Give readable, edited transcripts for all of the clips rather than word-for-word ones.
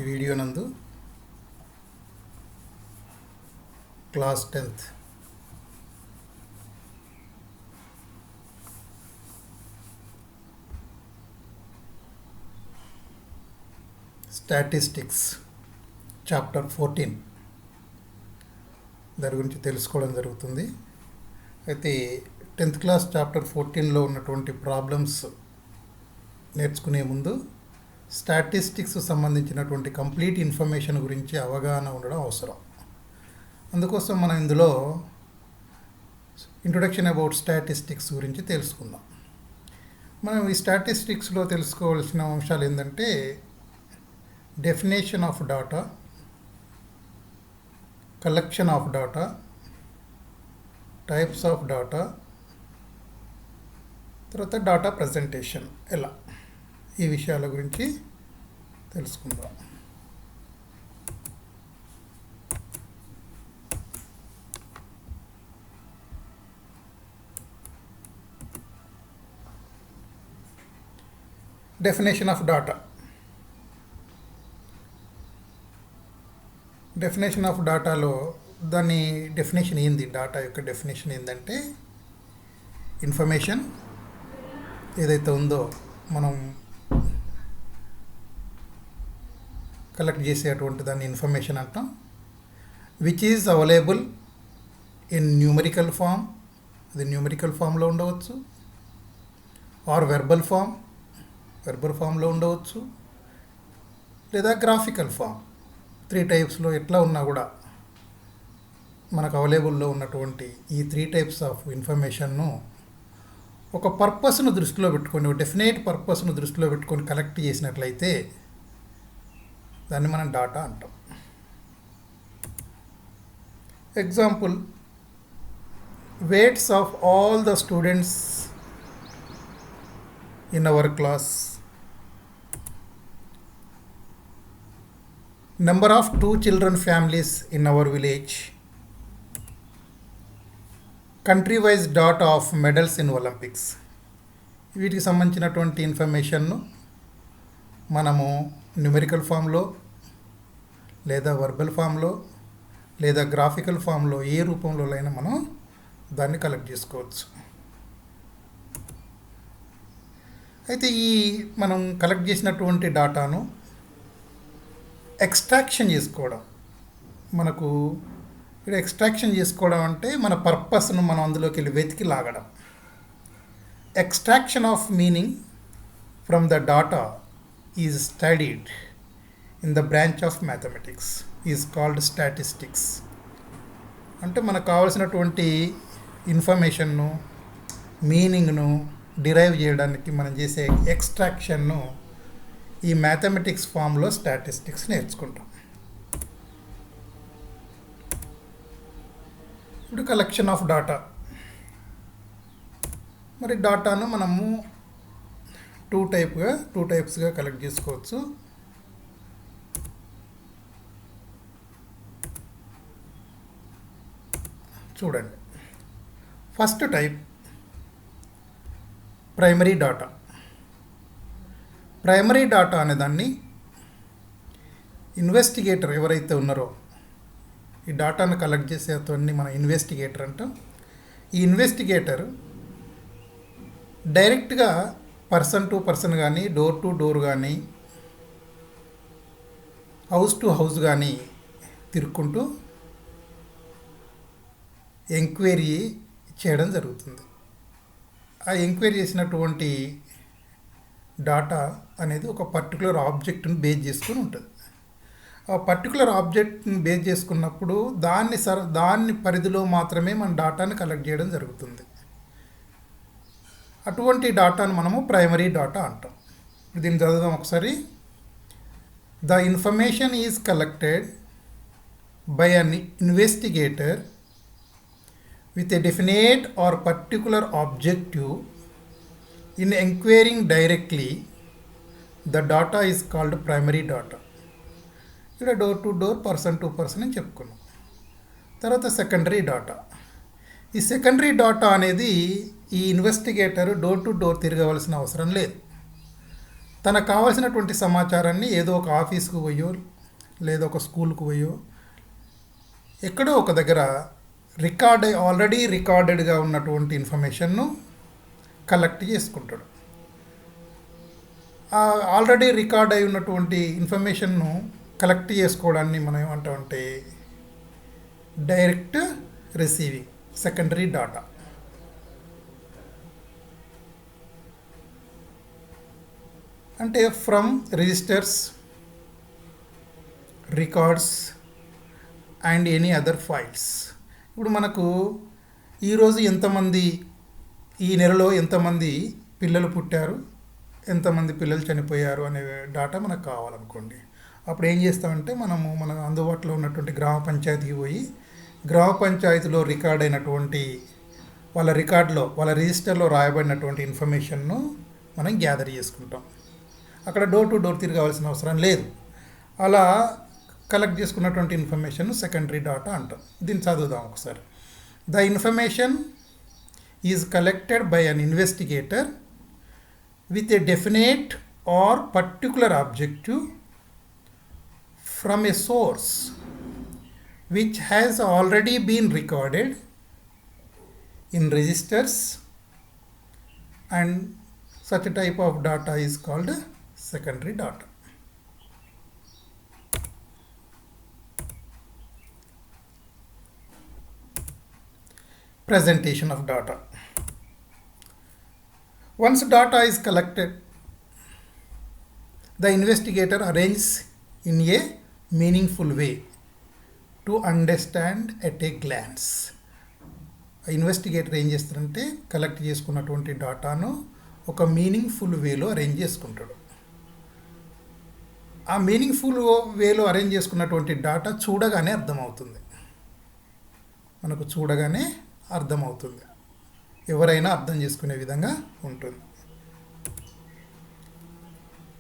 Video నందు class 10th statistics chapter 14 దాని గురించి తెలుసుకోవడం జరుగుతుంది. అయితే 10th క్లాస్ చాప్టర్ 14లో ఉన్నటువంటి ప్రాబ్లమ్స్ నేర్చుకునే ముందు స్టాటిస్టిక్స్ సంబంధించినటువంటి కంప్లీట్ ఇన్ఫర్మేషన్ గురించి అవగాహన ఉండడం అవసరం. అందుకోసం మనం ఇందులో ఇంట్రొడక్షన్ అబౌట్ స్టాటిస్టిక్స్ గురించి తెలుసుకుందాం. మనం ఈ స్టాటిస్టిక్స్లో తెలుసుకోవాల్సిన అంశాలు ఏంటంటే definition of data, collection of data, types of data, తర్వాత డాటా ప్రజెంటేషన్, ఎలా ఈ విషయాల గురించి తెలుసుకుందాం. Definition of data. Definition of డాటాలో దాని డెఫినేషన్ ఏంది, డాటా యొక్క డెఫినేషన్ ఏంటంటే ఇన్ఫర్మేషన్ ఏదైతే ఉందో మనం కలెక్ట్ చేసేటువంటి దాన్ని ఇన్ఫర్మేషన్ అంటాం. Which is available in numerical form, అది న్యూమరికల్ ఫామ్లో ఉండవచ్చు, ఆర్ వెర్బల్ ఫామ్లో ఉండవచ్చు, లేదా గ్రాఫికల్ ఫామ్. 3 టైప్స్లో ఎట్లా ఉన్నా కూడా మనకు అవైలబుల్లో ఉన్నటువంటి ఈ 3 టైప్స్ ఆఫ్ ఇన్ఫర్మేషన్ను ఒక పర్పస్ను దృష్టిలో పెట్టుకొని, ఒక డెఫినెట్ పర్పస్ను దృష్టిలో పెట్టుకొని కలెక్ట్ చేసినట్లయితే దాన్ని మనం డాటా అంటాం. Example, weights of all the students in our class, number of 2 children families in our village, country wise data of medals in Olympics. వీటికి సంబంధించినటువంటి ఇన్ఫర్మేషన్ను మనము న్యూమరికల్ ఫామ్లో లేదా వర్బల్ ఫామ్లో లేదా గ్రాఫికల్ ఫామ్లో ఏ రూపంలో అయినా మనం దాన్ని కలెక్ట్ చేసుకోవచ్చు. అయితే ఈ మనం కలెక్ట్ చేసినటువంటి డాటాను ఎక్స్ట్రాక్షన్ చేసుకోవడం, మనకు ఇక్కడ ఎక్స్ట్రాక్షన్ చేసుకోవడం అంటే మన పర్పస్ను మనం అందులోకి వెళ్ళి వెతికి లాగడం. Extraction of meaning from the data is studied in the branch of mathematics is called statistics. అంటే మనకు కావాల్సినటువంటి ఇన్ఫర్మేషన్ను, మీనింగ్ను డిరైవ్ చేయడానికి మనం చేసే ఎక్స్ట్రాక్షన్ను ఈ మ్యాథమెటిక్స్ ఫామ్లో స్టాటిస్టిక్స్ నేర్చుకుంటాం. ఇప్పుడు కలెక్షన్ ఆఫ్ డాటా. మరి డాటాను మనము 2 టైప్స్గా కలెక్ట్ చేసుకోవచ్చు. చూడండి, first type primary data. Primary data అనేదాన్ని ఇన్వెస్టిగేటర్ ఎవరైతే ఉన్నారో, ఈ డాటాను కలెక్ట్ చేసే అతన్ని మనం ఇన్వెస్టిగేటర్ అంటాం. ఈ ఇన్వెస్టిగేటర్ డైరెక్ట్గా పర్సన్ టు పర్సన్ కానీ, డోర్ టు డోర్ కానీ, హౌస్ టు హౌస్ కానీ తిరుక్కుంటూ ఎంక్వైరీ చేయడం జరుగుతుంది. ఆ ఎంక్వైరీ చేసినటువంటి డాటా అనేది ఒక పర్టికులర్ ఆబ్జెక్ట్ని బేస్ చేసుకుని ఉంటుంది. ఆ పర్టికులర్ ఆబ్జెక్ట్ని బేస్ చేసుకున్నప్పుడు దాన్ని పరిధిలో మాత్రమే మన డాటాని కలెక్ట్ చేయడం జరుగుతుంది. అటువంటి డాటాను మనము ప్రైమరీ డాటా అంటాం. దీన్ని చదువుదాం ఒకసారి. The information is collected by an investigator with a definite or particular objective in enquiring directly, the data is called primary data. ఇక్కడ door to door, person to person అని చెప్పుకున్నాం. తర్వాత సెకండరీ డాటా. ఈ secondary data అనేది ఈ investigator door to door తిరగవలసిన అవసరం లేదు. తనకు కావాల్సినటువంటి సమాచారాన్ని ఏదో ఒక ఆఫీస్కు పోయో లేదా ఒక స్కూల్కి పోయో ఎక్కడో ఒక దగ్గర ఆల్రెడీ రికార్డెడ్గా ఉన్నటువంటి ఇన్ఫర్మేషన్ను కలెక్ట్ చేసుకుంటాడు. ఆల్రెడీ రికార్డ్ అయి ఉన్నటువంటి ఇన్ఫర్మేషన్ను కలెక్ట్ చేసుకోవడాన్ని మనం ఏమంటామంటే డైరెక్ట్ రిసీవింగ్, సెకండరీ డాటా. అంటే from registers, records and any other files. ఇప్పుడు మనకు ఈరోజు ఎంతమంది, ఈ నెలలో ఎంతమంది పిల్లలు పుట్టారు, ఎంతమంది పిల్లలు చనిపోయారు అనే డాటా మనకు కావాలనుకోండి. అప్పుడు ఏం చేస్తామంటే మన అందుబాటులో ఉన్నటువంటి గ్రామ పంచాయతీకి పోయి గ్రామ పంచాయతీలో రికార్డ్ అయినటువంటి వాళ్ళ రిజిస్టర్లో రాయబడినటువంటి ఇన్ఫర్మేషన్ను మనం గ్యాదర్ చేసుకుంటాం. అక్కడ డోర్ టు డోర్ తిరగాల్సిన అవసరం లేదు. అలా కలెక్ట్ చేసుకున్నటువంటి ఇన్ఫర్మేషన్ సెకండరీ డాటా అంటాం. దీన్ని చదువుదాం ఒకసారి. The information is collected by an investigator with a definite or particular objective from a source which has already been recorded in registers, and such a type of data is called secondary data. Presentation of data. Once data is collected, the investigator arranges in a meaningful way to understand at a glance. Investigator ఏం చేస్తారంటే collect చేసుకున్నటువంటి డాటాను ఒక meaningful వేలో arrange చేసుకుంటాడు. ఆ meaningful వేలో arrange చేసుకున్నటువంటి data చూడగానే అర్థమవుతుంది. మనకు చూడగానే అర్థమవుతుంది, ఎవరైనా అర్థం చేసుకునే విధంగా ఉంటుంది.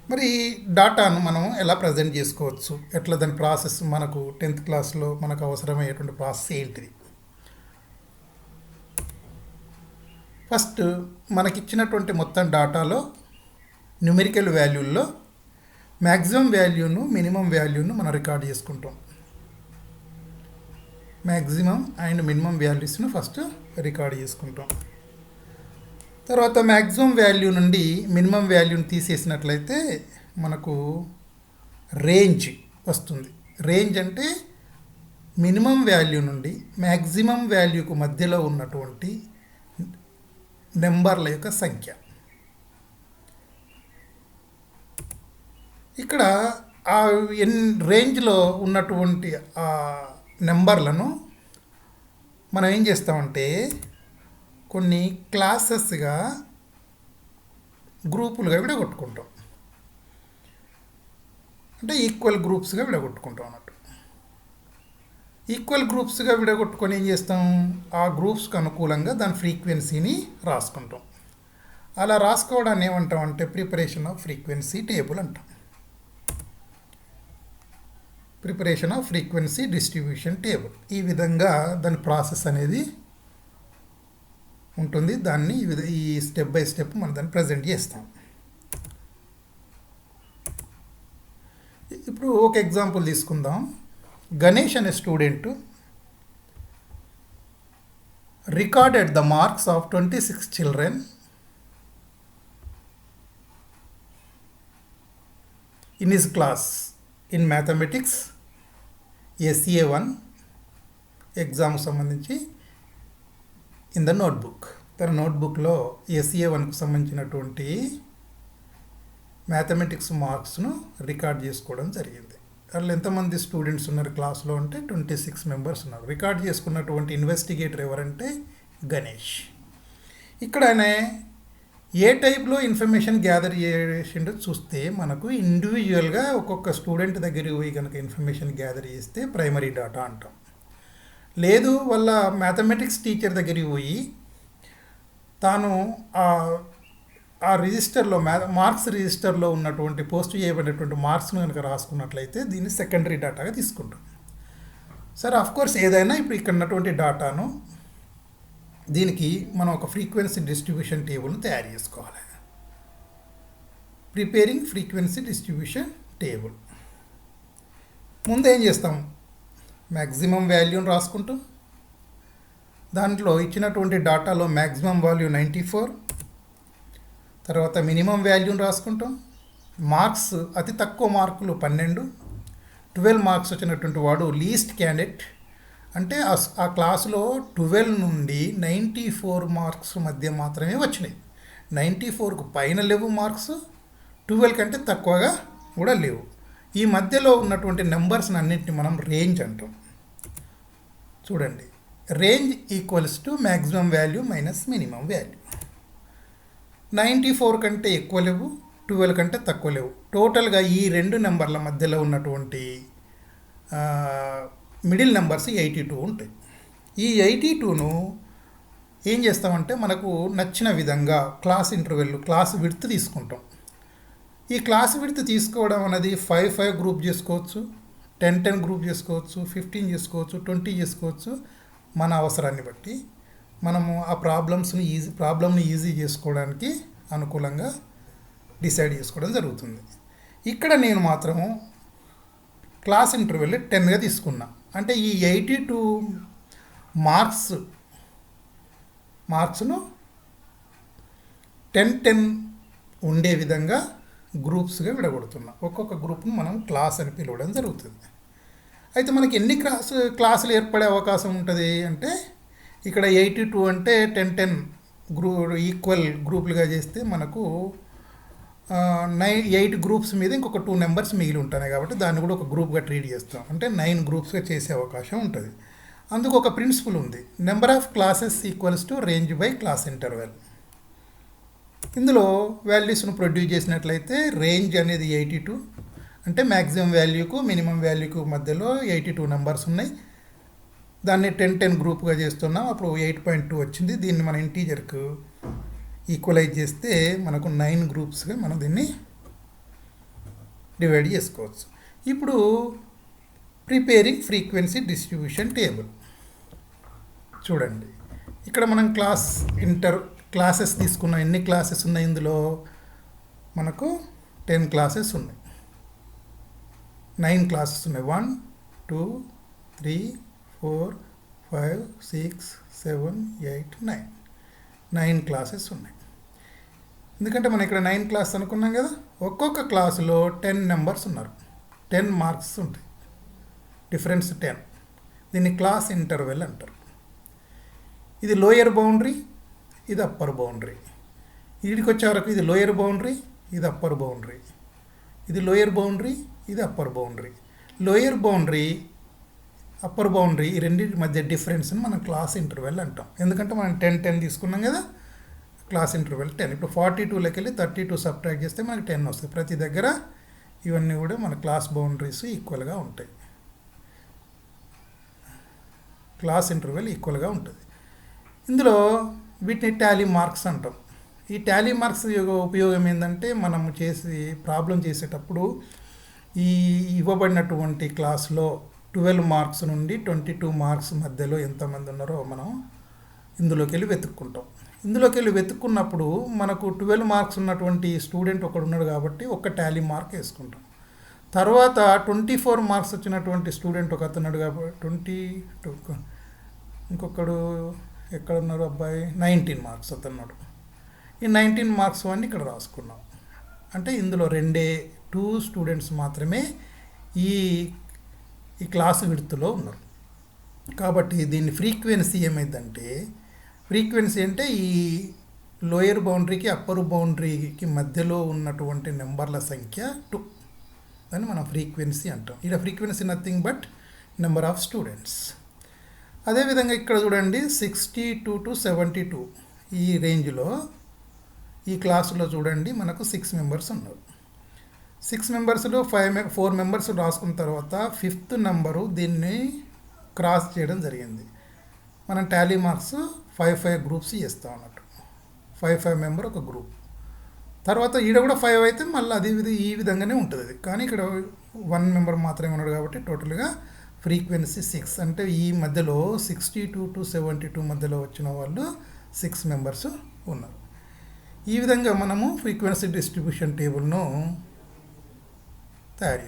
మరి ఈ డాటాను మనం ఎలా ప్రజెంట్ చేసుకోవచ్చు, ఎట్లా దాని ప్రాసెస్, మనకు 10th క్లాస్లో మనకు అవసరమయ్యేటువంటి ప్రాసెస్ ఏంటిది? ఫస్ట్ మనకిచ్చినటువంటి మొత్తం డాటాలో న్యూమెరికల్ వాల్యూల్లో మ్యాక్సిమం వాల్యూను, మినిమం వాల్యూను మనం రికార్డ్ చేసుకుంటాం. మ్యాక్సిమం అండ్ మినిమం వాల్యూస్ను ఫస్ట్ రికార్డ్ చేసుకుంటాం. తర్వాత మ్యాక్సిమం వాల్యూ నుండి మినిమం వాల్యూని తీసేసినట్లయితే మనకు రేంజ్ వస్తుంది. రేంజ్ అంటే మినిమం వాల్యూ నుండి మ్యాక్సిమం వాల్యూకు మధ్యలో ఉన్నటువంటి నెంబర్ల యొక్క సంఖ్య. ఇక్కడ ఆ రేంజ్లో ఉన్నటువంటి ఆ నెంబర్లను మనం ఏం చేస్తామంటే కొన్ని క్లాసెస్గా, గ్రూపులుగా విడగొట్టుకుంటాం. అంటే ఈక్వల్ గ్రూప్స్గా విడగొట్టుకుంటాం అన్నట్టు. ఈక్వల్ గ్రూప్స్గా విడగొట్టుకొని ఏం చేస్తాం, ఆ గ్రూప్స్కి అనుకూలంగా దాని ఫ్రీక్వెన్సీని రాసుకుంటాం. అలా రాసుకోవడాన్ని ఏమంటాం అంటే ప్రిపరేషన్ ఆఫ్ ఫ్రీక్వెన్సీ టేబుల్ అంటాం. Preparation off frequency distribution table. ఈ విధంగా దాని ప్రాసెస్ అనేది ఉంటుంది. దాన్ని ఈ స్టెప్ బై స్టెప్ మనం దాన్ని ప్రజెంట్ చేస్తాం. ఇప్పుడు ఒక ఎగ్జాంపుల్ తీసుకుందాం. గణేష్ అనే student recorded the marks of 26 children in his class in mathematics SA1 ఎగ్జామ్కి సంబంధించి ఇన్ ద నోట్బుక్. తన నోట్బుక్లో SA1కు సంబంధించినటువంటి మ్యాథమెటిక్స్ మార్క్స్ను రికార్డ్ చేసుకోవడం జరిగింది. అట్లా ఎంతమంది స్టూడెంట్స్ ఉన్నారు క్లాస్లో అంటే 26 మెంబర్స్ ఉన్నారు. రికార్డ్ చేసుకున్నటువంటి ఇన్వెస్టిగేటర్ ఎవరంటే గణేష్. ఇక్కడ ఆయన ఏ టైప్లో ఇన్ఫర్మేషన్ గ్యాదర్ చేసిండో చూస్తే మనకు ఇండివిజువల్గా ఒక్కొక్క స్టూడెంట్ దగ్గరికి పోయి కనుక ఇన్ఫర్మేషన్ గ్యాదర్ చేస్తే ప్రైమరీ డాటా అంటాం. లేదు వాళ్ళ మ్యాథమెటిక్స్ టీచర్ దగ్గరికి పోయి తాను ఆ రిజిస్టర్లో మార్క్స్ రిజిస్టర్లో ఉన్నటువంటి పోస్ట్ చేయబడినటువంటి మార్క్స్ను కనుక రాసుకున్నట్లయితే దీన్ని సెకండరీ డాటాగా తీసుకుంటాం. సరే, ఆఫ్కోర్స్ ఏదైనా ఇప్పుడు ఇక్కడ ఉన్నటువంటి డాటాను దీనికి మనం ఒక ఫ్రీక్వెన్సీ డిస్ట్రిబ్యూషన్ టేబుల్ను తయారు చేసుకోవాలి. Preparing frequency distribution table. ముందు ఏం చేస్తాం, మ్యాక్సిమం వాల్యూని రాసుకుంటాం. దాంట్లో ఇచ్చినటువంటి డాటాలో మ్యాక్సిమం వాల్యూ 94, తర్వాత మినిమం వాల్యూని రాసుకుంటాం. మార్క్స్ అతి తక్కువ మార్కులు 12, 12 మార్క్స్ వచ్చినటువంటి వాడు లీస్ట్ క్యాండిడేట్. అంటే ఆ క్లాసులో 12 నుండి 94 మార్క్స్ మధ్య మాత్రమే వచ్చినాయి. 94కు పైన లేవు మార్క్స్, 12 కంటే తక్కువగా కూడా లేవు. ఈ మధ్యలో ఉన్నటువంటి నెంబర్స్ని అన్నింటిని మనం రేంజ్ అంటాం. చూడండి, range equals to maximum value minus minimum value. 94 కంటే ఎక్కువ లేవు, 12 కంటే తక్కువ లేవు. టోటల్గా ఈ రెండు నెంబర్ల మధ్యలో ఉన్నటువంటి మిడిల్ నెంబర్స్ 82 ఉంటాయి. ఈ 82ను ఏం చేస్తామంటే మనకు నచ్చిన విధంగా క్లాస్ ఇంటర్వెల్, క్లాస్ విడ్త్ తీసుకుంటాం. ఈ క్లాస్ విడ్త్ తీసుకోవడం అనేది 5 గ్రూప్ చేసుకోవచ్చు, 10 గ్రూప్ చేసుకోవచ్చు, 15 చేసుకోవచ్చు, 20 చేసుకోవచ్చు. మన అవసరాన్ని బట్టి మనము ఆ ప్రాబ్లమ్ని ఈజీ చేసుకోవడానికి అనుకూలంగా డిసైడ్ చేసుకోవడం జరుగుతుంది. ఇక్కడ నేను మాత్రము క్లాస్ ఇంటర్వెల్ 10గా తీసుకున్నా. అంటే ఈ 82 మార్క్స్ను 10 ఉండే విధంగా గ్రూప్స్గా విడగొడుతున్నాం. ఒక్కొక్క గ్రూప్ను మనం క్లాస్ అని పిలవడం జరుగుతుంది. అయితే మనకి ఎన్ని క్లాసులు ఏర్పడే అవకాశం ఉంటుంది అంటే, ఇక్కడ 82 అంటే 10 ఈక్వల్ గ్రూపులుగా చేస్తే మనకు 8 గ్రూప్స్ మీద ఇంకొక 2 నెంబర్స్ మిగిలి ఉంటాయి కాబట్టి దాన్ని కూడా ఒక గ్రూప్గా ట్రీట్ చేస్తాం. అంటే 9 గ్రూప్స్గా చేసే అవకాశం ఉంటుంది. అందుకు ఒక ప్రిన్సిపల్ ఉంది, number of classes equals to range by class interval. ఇందులో వాల్యూస్ను ప్రొడ్యూస్ చేసినట్లయితే రేంజ్ అనేది 82, అంటే మ్యాక్సిమం వాల్యూకు మినిమం వాల్యూకు మధ్యలో 82 నెంబర్స్ ఉన్నాయి. దాన్ని 10 గ్రూప్గా చేస్తున్నాం. అప్పుడు 8.2 వచ్చింది. దీన్ని మన ఇంటీజర్కు ఈక్వలైజ్ చేస్తే మనకు 9 గ్రూప్స్గా మనం దీన్ని డివైడ్ చేసుకోవచ్చు. ఇప్పుడు ప్రిపేరింగ్ ఫ్రీక్వెన్సీ డిస్ట్రిబ్యూషన్ టేబుల్ చూడండి. ఇక్కడ మనం క్లాసెస్ తీసుకున్నాం. ఎన్ని క్లాసెస్ ఉన్నాయి? ఇందులో మనకు 10 క్లాసెస్ ఉన్నాయి, 9 క్లాసెస్ ఉన్నాయి. 1 2 3 4 5 6 7 8 9 క్లాసెస్ ఉన్నాయి. ఎందుకంటే మనం ఇక్కడ 9 క్లాస్ అనుకున్నాం కదా. ఒక్కొక్క క్లాసులో 10 నెంబర్స్ ఉన్నారు, 10 మార్క్స్ ఉంటాయి, డిఫరెన్స్ 10. దీన్ని క్లాస్ ఇంటర్వెల్ అంటారు. ఇది లోయర్ బౌండరీ, ఇది అప్పర్ బౌండరీ. వీడికి వచ్చే వరకు ఇది లోయర్ బౌండరీ, ఇది అప్పర్ బౌండరీ. ఇది లోయర్ బౌండరీ, ఇది upper boundary. Lower boundary, upper boundary, ఈ రెండింటి మధ్య డిఫరెన్స్ని మనం క్లాస్ ఇంటర్వెల్ అంటాం. ఎందుకంటే మనం 10 తీసుకున్నాం కదా, క్లాస్ ఇంటర్వెల్ 10. ఇప్పుడు 42లోకి వెళ్ళి 32 సబ్ట్రాక్ట్ చేస్తే మనకి 10 వస్తుంది. ప్రతి దగ్గర ఇవన్నీ కూడా మన క్లాస్ బౌండరీస్ ఈక్వల్గా ఉంటాయి. క్లాస్ ఇంటర్వెల్ ఈక్వల్గా ఉంటుంది. ఇందులో వీటిని టాలీ మార్క్స్ అంటాం. ఈ టాలీ మార్క్స్ ఉపయోగం ఏంటంటే, మనం ప్రాబ్లం చేసేటప్పుడు ఈ ఇవ్వబడినటువంటి క్లాస్లో 12 మార్క్స్ నుండి 22 మార్క్స్ మధ్యలో ఎంతమంది ఉన్నారో మనం ఇందులోకి వెళ్ళి వెతుక్కుంటాం. ఇందులోకి వెళ్ళి వెతుక్కున్నప్పుడు మనకు 12 మార్క్స్ ఉన్నటువంటి స్టూడెంట్ ఒకడు ఉన్నాడు కాబట్టి ఒక టాలీ మార్క్ వేసుకుంటాం. తర్వాత 24 మార్క్స్ వచ్చినటువంటి స్టూడెంట్ ఒక అతన్నాడు కాబట్టి 22, ఇంకొకడు ఎక్కడున్నారు అబ్బాయి 19 మార్క్స్ అతన్నాడు. ఈ 19 మార్క్స్ అన్నీ ఇక్కడ రాసుకున్నాం. అంటే ఇందులో 2 స్టూడెంట్స్ మాత్రమే ఈ క్లాస్ విడ్త్లో ఉన్నారు. కాబట్టి దీన్ని ఫ్రీక్వెన్సీ ఏమైందంటే, ఫ్రీక్వెన్సీ అంటే ఈ లోయర్ బౌండరీకి అప్పర్ బౌండరీకి మధ్యలో ఉన్నటువంటి నెంబర్ల సంఖ్య 2, దాన్ని మనం ఫ్రీక్వెన్సీ అంటాం. ఇక్కడ frequency nothing but number of students. అదేవిధంగా ఇక్కడ చూడండి 62 to 72 ఈ రేంజ్లో ఈ క్లాసులో చూడండి మనకు 6 మెంబర్స్ ఉన్నారు. 6 మెంబర్స్లో 4 మెంబర్స్ రాసుకున్న తర్వాత 5th నెంబరు దీన్ని క్రాస్ చేయడం జరిగింది. మనం టాలీ మార్క్స్ 5 గ్రూప్స్ చేస్తాం అన్నట్టు. 5 మెంబర్ ఒక గ్రూప్. తర్వాత ఈడ కూడా 5 అయితే మళ్ళీ అది ఈ విధంగానే ఉంటుంది అది. కానీ ఇక్కడ 1 మెంబర్ మాత్రమే ఉన్నాడు కాబట్టి టోటల్గా ఫ్రీక్వెన్సీ 6. అంటే ఈ మధ్యలో 62 to 72 మధ్యలో వచ్చిన వాళ్ళు 6 మెంబర్స్ ఉన్నారు. ఈ విధంగా మనము ఫ్రీక్వెన్సీ డిస్ట్రిబ్యూషన్ టేబుల్ను తయారు